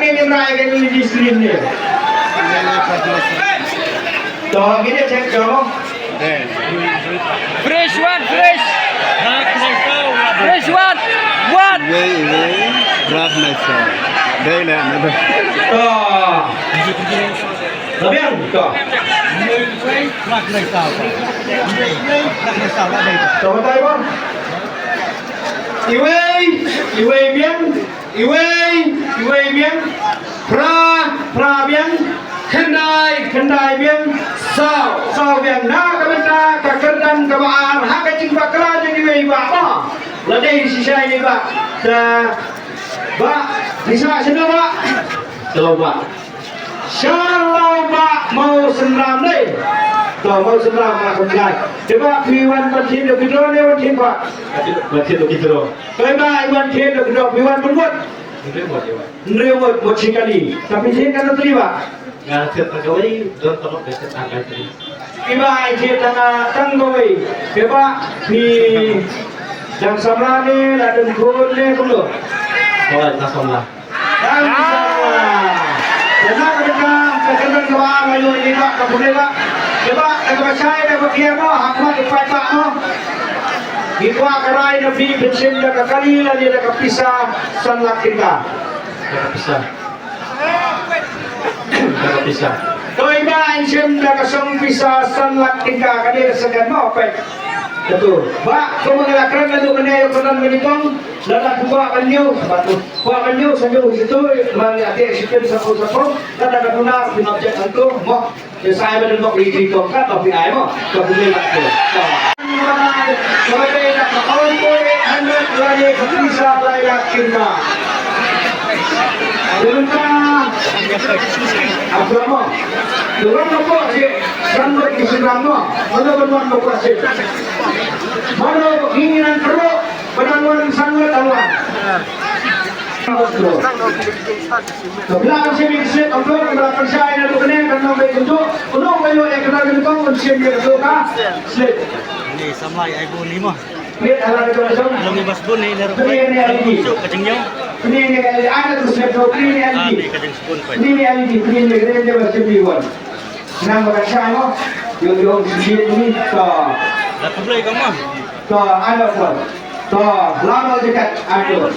ini merayakan di stream ni. Toh gini cek kamu. Fresh one, fresh. Fresh one. What? Berat macam. Dah lah, ada. Toh. Tapi yang toh. Toh betul pun. Iwei biang, pra biang, kendai biang, sao biang na kabenta kakerdan kabaan hak cing bakra jadi iwei ba. Ladai sisa ini ba. Ba, bisa sini ba. Coba. Shalom ba mau senam deh. Toh mau senam nak kendai. Coba piwan bersin do kidro ni bersin ba. Bersin do kidro. Coba iwan thiên do kidro piwan berbuat. Rewot buat sekali. Tapi saya kan terima. Nggak terkawai don tolong besar tanggal tadi. Iba saya tanggawi. Coba di jam sama ni ada gol ni dulu. Oh, langsung lah. Jam sama. Jangan kita kekenal kawan ayo ini pak kampung pak. Coba kita saya dah berkiam mo, aku ipai pak mo. Ikwa karai nabi bensin dah kali lagi dah kepisah sanlat kita. Dah bisa. Toy ba insim dah kesong pisah sanlat kita kali segan mo apa? Betul. Ba, kau mengelakkan lalu menaik konon menikong, lalu buka kanyu, batu, buka kanyu sambil itu melihat dia sekian sapu, lalu ada guna di objek itu, mo, saya berdua di kongkat tapi ayah mo, kau boleh laku. Kalau dia nak kau boleh anda lagi bisa layak kita. Dengar, apa mo? Dengar apa sih? Sangat disenang mo, mana benar mo kasih? Mana keinginan perlu penangguhan sangat awal. Belakang sini siap untuk belakang saya dan bukannya karena mereka itu untuk bayu yang kita lakukan mensiap dia itu kah? Siap. Ini sama iPhone 5. Lihat hal itu langsung. Belum bebas pun ni dah Ini LED. kacangnya. Ini ada tu siap tu ini LED. Kacang spoon pa. Ini LED. Ini dia masih biwan. Nama saya mo, yung ini to. Dah play kamu. To ano po? To lama dekat ano.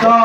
To